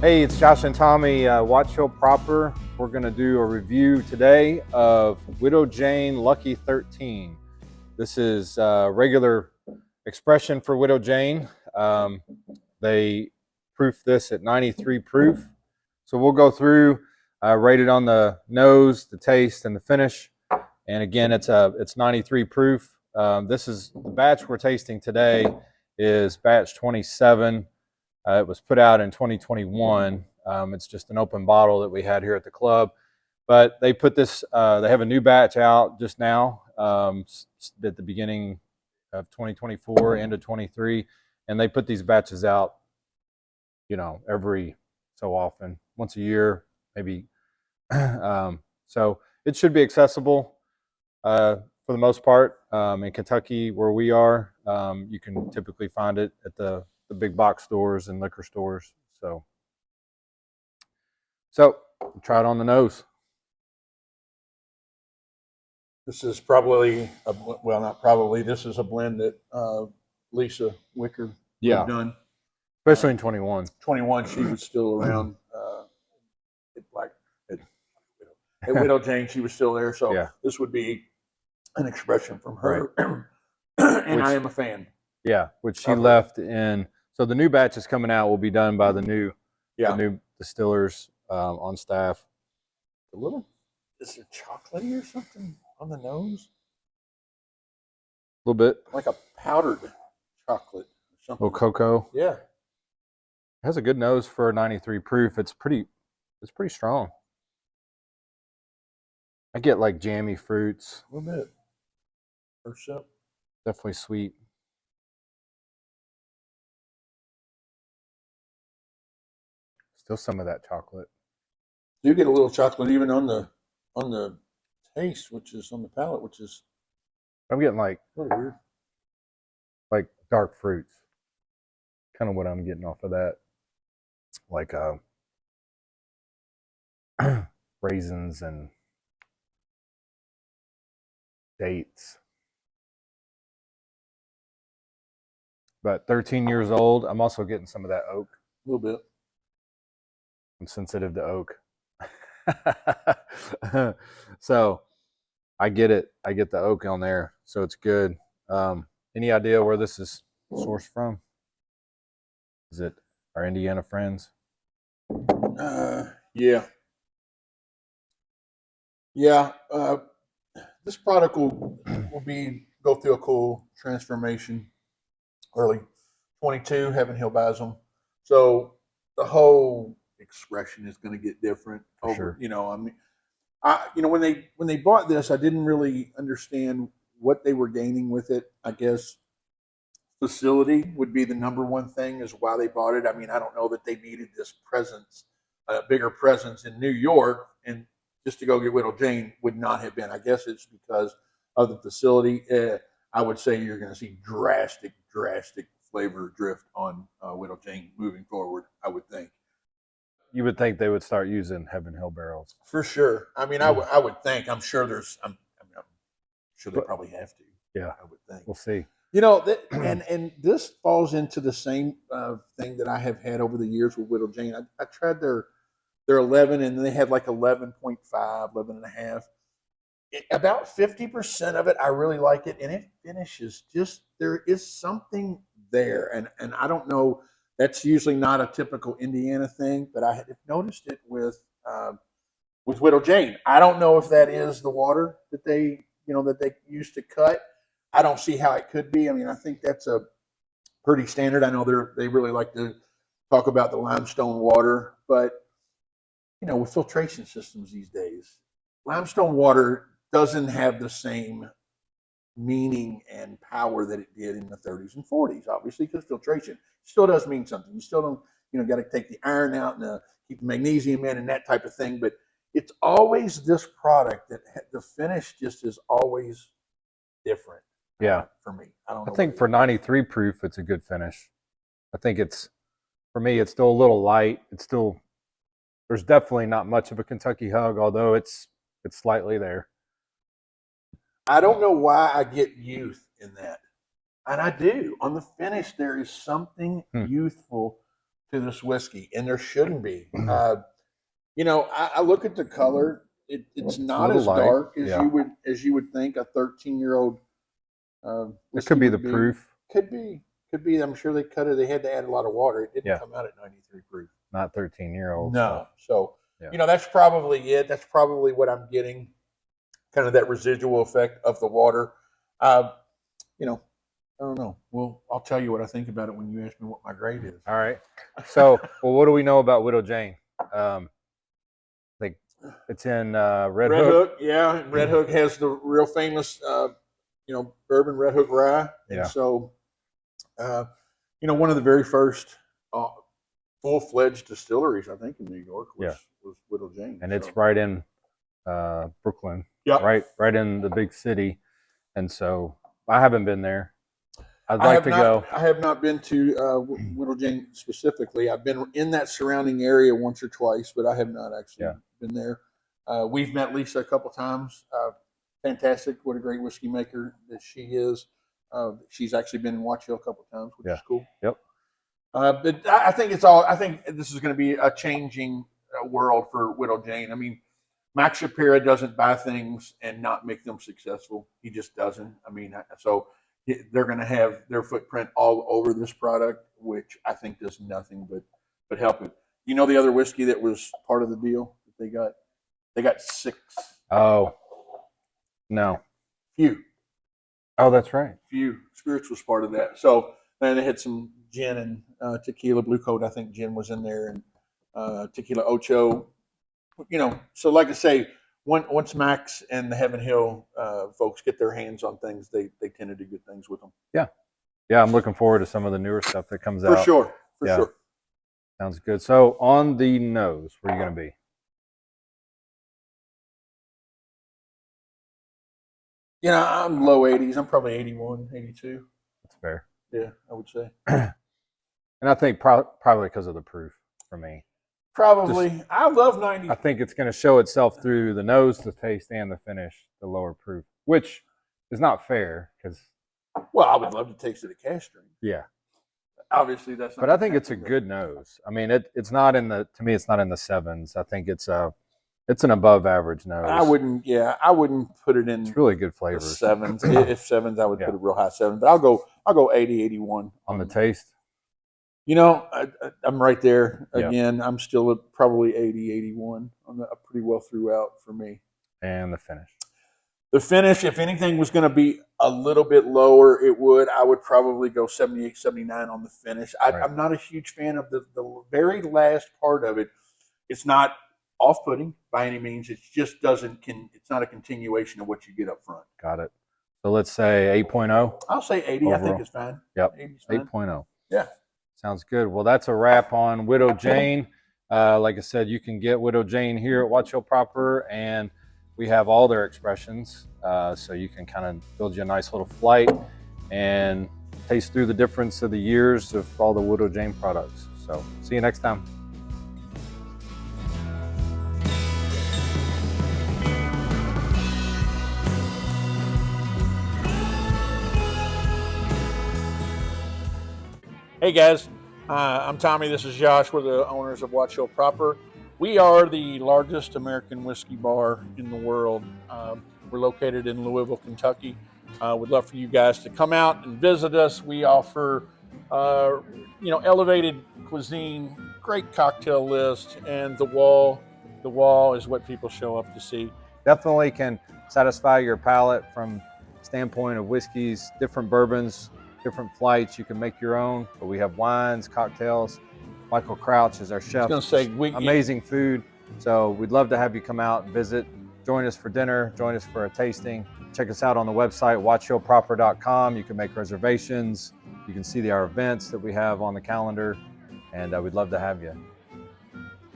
Hey, it's Josh and Tommy, Watch Hill Proper. We're going to do a review today of Widow Jane Lucky 13. This is a regular expression for Widow Jane. They proof this at 93 proof. So we'll go through, rate it on the nose, the taste, and the finish. And again, it's 93 proof. This is the batch we're tasting today is batch 27. It was put out in 2021. It's just an open bottle that we had here at the club. But they put this, they have a new batch out just now at the beginning of 2024, end of 23. And they put these batches out, every so often, once a year, maybe. So it should be accessible for the most part. In Kentucky, where we are, you can typically find it at the big box stores and liquor stores. So try it on the nose. This is probably, not probably, this is a blend that Lisa Wicker had done. Especially in 21. 21, she was still around at Widow Jane. She was still there. So this would be an expression from her. Right. And I am a fan. Yeah, which she left in. So the new batch is coming out will be done by the new distillers on staff. A little, is it chocolatey or something on the nose? A little bit. Like a powdered chocolate or something. A little cocoa. Yeah. It has a good nose for a 93 proof. It's pretty strong. I get like jammy fruits. A little bit. First sip. Definitely sweet. Still some of that chocolate. You get a little chocolate even on the taste, which is on the palate, which is. I'm getting like a little weird. Like dark fruits. Kind of what I'm getting off of that. Like raisins and dates. But 13 years old, I'm also getting some of that oak. A little bit. I'm sensitive to oak. So I get it. I get the oak on there. So it's good. Any idea where this is sourced from? Is it our Indiana friends? Yeah. Yeah. This product will go through a cool transformation. Early 22, Heaven Hill buys them. So the whole expression is going to get different. Sure. When they bought this, I didn't really understand what they were gaining with it. I guess facility would be the number one thing is why they bought it. I mean, I don't know that they needed this presence, a bigger presence in New York, and just to go get Widow Jane would not have been. I guess it's because of the facility. I would say you're going to see drastic flavor drift on Widow Jane moving forward, I would think. You would think they would start using Heaven Hill barrels. For sure. I mean, I would think. I'm sure I'm sure they probably have to. Yeah. I would think. We'll see. And this falls into the same thing that I have had over the years with Widow Jane. I tried their 11, and they had like 11.5, 11 and a half. About 50% of it, I really like it, and it finishes just there is something there, and I don't know. That's usually not a typical Indiana thing, but I have noticed it with Widow Jane. I don't know if that is the water that they used to cut. I don't see how it could be. I mean, I think that's a pretty standard. I know they really like to talk about the limestone water, but with filtration systems these days, limestone water doesn't have the same meaning and power that it did in the 30s and 40s, obviously, because filtration still does mean something. You still don't, got to take the iron out and keep the magnesium in and that type of thing. But it's always this product that the finish just is always different. Yeah. For me, I don't know. I think for 93 proof, it's a good finish. I think for me, it's still a little light. There's definitely not much of a Kentucky hug, although it's slightly there. I don't know why I get youth in that. And I do. On the finish, there is something youthful to this whiskey, and there shouldn't be. You know, I look at the color. It's a not little as light. dark as Yeah. you would think a 13-year-old. It could be the proof. Could be. Could be. I'm sure they cut it. They had to add a lot of water. It didn't come out at 93 proof. Not 13-year-old. No. So yeah. you know, that's probably it. That's probably what I'm getting. Kind of that residual effect of the water. You know, I don't know. Well, I'll tell you what I think about it when you ask me what my grade is. All right. So, well, what do we know about Widow Jane? I think it's in Red Hook. Yeah, Red Hook has the real famous, you know, bourbon Red Hook rye, and so, you know, one of the very first full-fledged distilleries, I think, in New York was Widow Jane, and it's right in Brooklyn. Yeah, right in the big city, and so I haven't been there. I'd like to go. I have not been to Widow Jane specifically. I've been in that surrounding area once or twice, but I have not actually been there. We've met Lisa a couple times. Fantastic. What a great whiskey maker that she is. She's actually been in Watch Hill a couple times, which is cool. Yep. But I think it's all. I think this is going to be a changing world for Widow Jane. I mean, Max Shapira doesn't buy things and not make them successful. He just doesn't. I mean, so they're going to have their footprint all over this product, which I think does nothing but help it. You know, the other whiskey that was part of the deal that they got 6. Oh, no. Few. Oh, that's right. Few. Spirits was part of that. So then they had some gin and tequila. Blue Coat, I think gin was in there, and tequila Ocho. You know, so like I say, once Max and the Heaven Hill folks get their hands on things, they tend to do good things with them. Yeah, I'm looking forward to some of the newer stuff that comes out. For sure. Sounds good. So on the nose, where are you going to be? You know, I'm low 80s. I'm probably 81, 82. That's fair. Yeah, I would say. And I think probably because of the proof for me. Probably. I love 90. I think it's going to show itself through the nose, the taste, and the finish, the lower proof, which is not fair because. Well, I would love to taste it at cask strength. Yeah. Obviously, that's not. But I think it's a good nose. I mean, it's not in the. To me, it's not in the 7s. I think it's an above average nose. I wouldn't put it in. It's really good flavors. 7s. If 7s, I would put a real high 7. But I'll go 80, 81 on the taste. You know, I'm right there again. I'm still at probably 80, 81 on the pretty well throughout for me. And the finish. The finish, if anything was going to be a little bit lower, I would probably go 78, 79 on the finish. I'm not a huge fan of the very last part of it. It's not off-putting by any means. It just it's not a continuation of what you get up front. Got it. So let's say 8.0. I'll say 80. Overall. I think it's fine. Yep. 8.0. Yeah. Sounds good. Well, that's a wrap on Widow Jane. Like I said, you can get Widow Jane here at Watch Hill Proper, and we have all their expressions. So you can kind of build you a nice little flight and taste through the difference of the years of all the Widow Jane products. So see you next time. Hey guys, I'm Tommy. This is Josh. We're the owners of Watch Hill Proper. We are the largest American whiskey bar in the world. We're located in Louisville, Kentucky. We'd love for you guys to come out and visit us. We offer, elevated cuisine, great cocktail list, and the wall is what people show up to see. Definitely can satisfy your palate from standpoint of whiskeys, different bourbons, different flights. You can make your own, but we have wines, cocktails. Michael Crouch is our chef. I was going to say, amazing food. So we'd love to have you come out and visit. Join us for dinner. Join us for a tasting. Check us out on the website, watchhillproper.com. You can make reservations. You can see our events that we have on the calendar, and we'd love to have you.